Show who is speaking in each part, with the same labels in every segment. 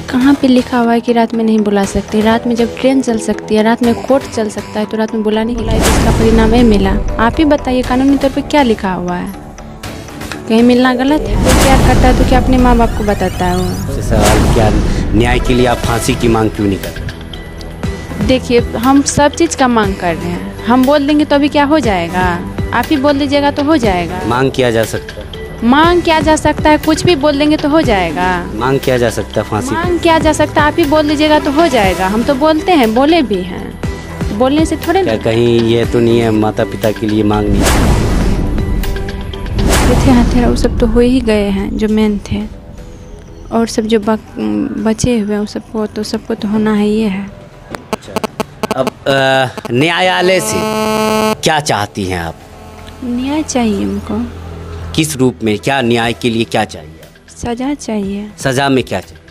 Speaker 1: कहाँ पे लिखा हुआ है कि रात में नहीं बुला सकते? रात में जब ट्रेन चल सकती है, रात में कोर्ट चल सकता है, तो रात में बुलाने के लिए इसका परिणाम ये मिला। आप ही बताइए कानूनी तौर पे क्या लिखा हुआ है? कहीं मिलना गलत है? वो प्यार करता है तो क्या अपने माँ बाप को बताता है? वो
Speaker 2: सवाल क्या, न्याय के लिए आप फांसी की मांग क्यों नहीं कर रहे?
Speaker 1: देखिए, हम सब चीज़ का मांग कर रहे हैं। हम बोल देंगे तो अभी क्या हो जाएगा? आप ही बोल दीजिएगा तो हो जाएगा।
Speaker 2: मांग किया जा सकता है,
Speaker 1: मांग किया जा सकता है, कुछ भी बोल देंगे तो हो जाएगा।
Speaker 2: मांग किया जा सकता है फांसी,
Speaker 1: मांग किया जा सकता है, आप ही बोल दीजिएगा तो हो जाएगा। हम तो बोलते हैं, बोले भी हैं, बोलने से थोड़े
Speaker 2: क्या कहीं ये तो नहीं है माता पिता के लिए मांग नहीं
Speaker 1: थे? हत्यारा वो सब तो हो ही गए हैं जो मेन थे, और सब जो बचे हुए हैं सबको तो होना है ये है।
Speaker 2: अब न्यायालय से क्या चाहती हैं आप?
Speaker 1: न्याय चाहिए हमको।
Speaker 2: किस रूप में, क्या न्याय के लिए क्या चाहिए?
Speaker 1: सजा चाहिए।
Speaker 2: सजा में क्या चाहिए?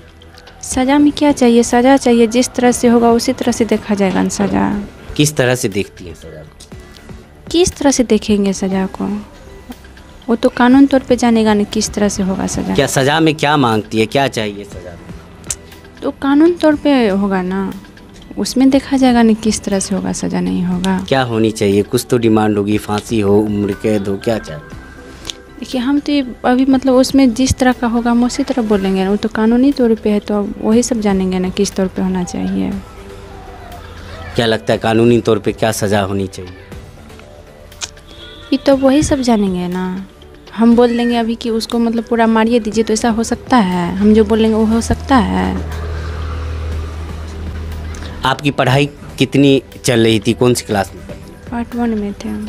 Speaker 1: सजा में क्या चाहिए? सजा चाहिए, जिस तरह से होगा उसी तरह से देखा जाएगा न सजा।
Speaker 2: किस तरह से देखती हैं सजा को?
Speaker 1: किस तरह से देखेंगे सजा को? वो तो कानून तौर पे जानेगा न किस तरह से होगा सजा।
Speaker 2: क्या सजा में क्या मांगती है, क्या चाहिए सजा में?
Speaker 1: तो कानून तौर पे होगा ना, उसमें देखा जाएगा न किस तरह से होगा सजा, नहीं होगा।
Speaker 2: क्या होनी चाहिए? कुछ तो डिमांड होगी, फांसी हो, उम्र कैद हो, क्या चाहिए?
Speaker 1: देखिए, हम तो अभी मतलब उसमें जिस तरह का होगा हम उसी तरह बोलेंगे ना। वो तो कानूनी तौर पे है तो वही सब जानेंगे ना किस तौर पे होना चाहिए।
Speaker 2: क्या लगता है कानूनी तौर पे क्या सजा होनी चाहिए?
Speaker 1: ये तो वही सब जानेंगे ना। हम बोल देंगे अभी कि उसको मतलब पूरा मारिए दीजिए, तो ऐसा हो सकता है? हम जो बोलेंगे वो हो सकता है?
Speaker 2: आपकी पढ़ाई कितनी चल रही थी, कौन सी क्लास में?
Speaker 1: पार्ट 1 में थे हम।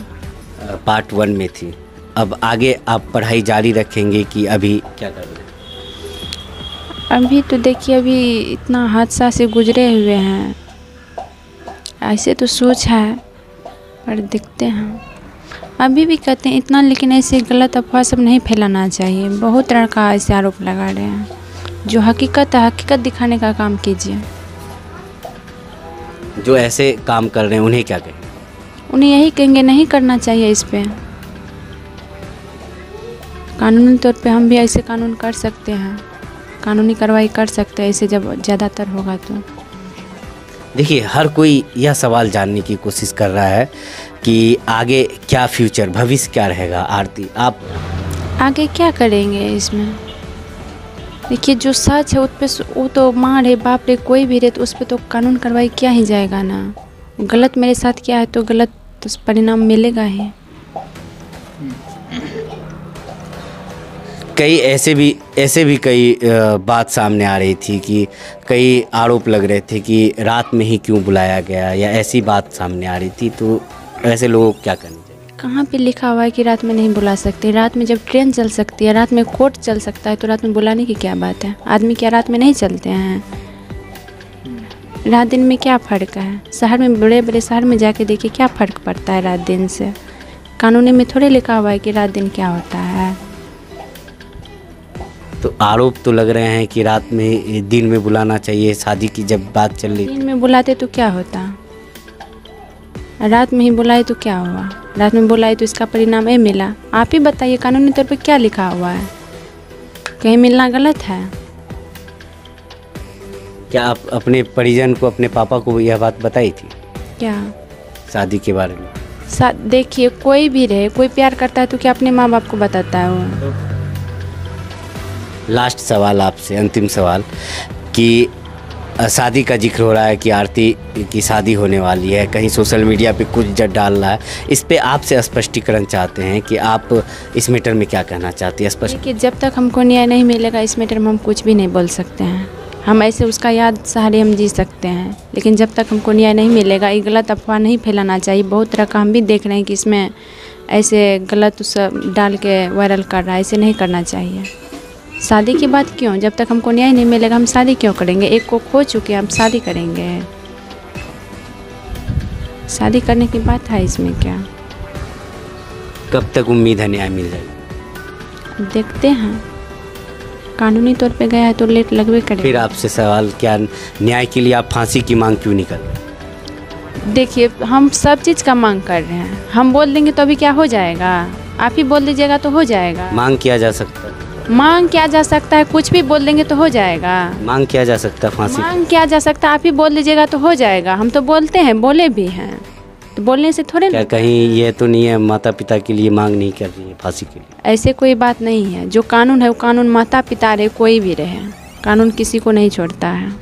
Speaker 2: पार्ट 1 में थी। अब आगे आप पढ़ाई जारी रखेंगे कि अभी क्या कर रहे हैं?
Speaker 1: अभी तो देखिए, अभी इतना हादसा से गुजरे हुए हैं, ऐसे तो सोच है पर देखते हैं। अभी भी कहते हैं इतना, लेकिन ऐसे गलत अफवाह सब नहीं फैलाना चाहिए। बहुत तरह का ऐसे आरोप लगा रहे हैं। जो हकीकत है, हकीकत दिखाने का काम कीजिए।
Speaker 2: जो ऐसे काम कर रहे हैं उन्हें क्या कहें?
Speaker 1: उन्हें यही कहेंगे नहीं करना चाहिए। इस पे कानूनी तौर पे हम भी ऐसे कानून कर सकते हैं, कानूनी कार्रवाई कर सकते हैं ऐसे जब ज़्यादातर होगा तो।
Speaker 2: देखिए, हर कोई यह सवाल जानने की कोशिश कर रहा है कि आगे क्या फ्यूचर, भविष्य क्या रहेगा। आरती, आप
Speaker 1: आगे क्या करेंगे इसमें? देखिए, जो सच है उस पर वो तो माँ रहे, बाप रहे, कोई भी रहे, तो उस पर तो कानून कार्रवाई किया ही जाएगा ना। गलत मेरे साथ किया है तो गलत तो परिणाम मिलेगा ही।
Speaker 2: कई ऐसे भी कई बात सामने आ रही थी कि कई आरोप लग रहे थे कि रात में ही क्यों बुलाया गया, या ऐसी बात सामने आ रही थी। तो ऐसे लोगों को क्या करना चाहिए?
Speaker 1: कहाँ पे लिखा हुआ है कि रात में नहीं बुला सकते? रात में जब ट्रेन चल सकती है, रात में कोर्ट चल सकता है, तो रात में बुलाने की क्या बात है? आदमी क्या रात में नहीं चलते हैं? रात दिन में क्या फ़र्क है? शहर में, बड़े बड़े शहर में जाके देखिए क्या फ़र्क पड़ता है रात दिन से। कानूनी में थोड़े लिखा हुआ है कि रात दिन क्या होता है।
Speaker 2: तो आरोप तो लग रहे हैं कि रात में, दिन में बुलाना चाहिए। शादी की जब बात चल रही,
Speaker 1: दिन में बुलाते तो क्या होता? रात में ही बुलाए तो क्या हुआ? रात में बुलाए तो इसका परिणाम ये मिला। आप ही बताइए कानूनी तौर पे क्या लिखा हुआ है? कहीं मिलना गलत है?
Speaker 2: क्या आप अपने परिजन को, अपने पापा को यह बात बताई थी
Speaker 1: क्या
Speaker 2: शादी के बारे में?
Speaker 1: देखिए, कोई भी रहे, कोई प्यार करता है तो क्या अपने माँ बाप को बताता है वो?
Speaker 2: लास्ट सवाल आपसे, अंतिम सवाल, कि शादी का जिक्र हो रहा है कि आरती की शादी होने वाली है, कहीं सोशल मीडिया पे कुछ जट डाल रहा है, इस पे आपसे स्पष्टीकरण चाहते हैं कि आप इस मैटर में क्या कहना चाहती हैं? स्पष्ट।
Speaker 1: देखिए, जब तक हमको न्याय नहीं मिलेगा इस मैटर में हम कुछ भी नहीं बोल सकते हैं। हम ऐसे उसका याद सहारे हम जी सकते हैं, लेकिन जब तक हमको न्याय नहीं मिलेगा, ये गलत अफवाह नहीं फैलाना चाहिए। बहुत तरह का हम भी देख रहे हैं कि इसमें ऐसे गलत सब डाल के वायरल कर रहा है, ऐसे नहीं करना चाहिए। शादी की बात क्यों? जब तक हमको न्याय नहीं मिलेगा हम शादी क्यों करेंगे? एक को खो चुके हैं, हम शादी करेंगे? शादी करने की बात है इसमें क्या?
Speaker 2: कब तक उम्मीद है न्याय मिल जाएगा?
Speaker 1: देखते हैं, कानूनी तौर पे गया है तो लेट लगवे करेगा।
Speaker 2: फिर आपसे सवाल, क्या न्याय के लिए आप फांसी की मांग क्यों नहीं कर रहे?
Speaker 1: देखिए, हम सब चीज़ का मांग कर रहे हैं। हम बोल देंगे तो अभी क्या हो जाएगा? आप ही बोल दीजिएगा तो हो जाएगा।
Speaker 2: मांग किया जा सकता है,
Speaker 1: मांग किया जा सकता है, कुछ भी बोल देंगे तो हो जाएगा।
Speaker 2: मांग किया जा सकता है फांसी की?
Speaker 1: मांग किया जा सकता है, आप ही बोल दीजिएगा तो हो जाएगा। हम तो बोलते हैं, बोले भी हैं, तो बोलने से थोड़े
Speaker 2: क्या
Speaker 1: ना।
Speaker 2: कहीं ये तो नहीं है माता पिता के लिए मांग नहीं कर रही है फांसी के लिए?
Speaker 1: ऐसे कोई बात नहीं है। जो कानून है वो कानून, माता पिता रहे कोई भी रहे, कानून किसी को नहीं छोड़ता है।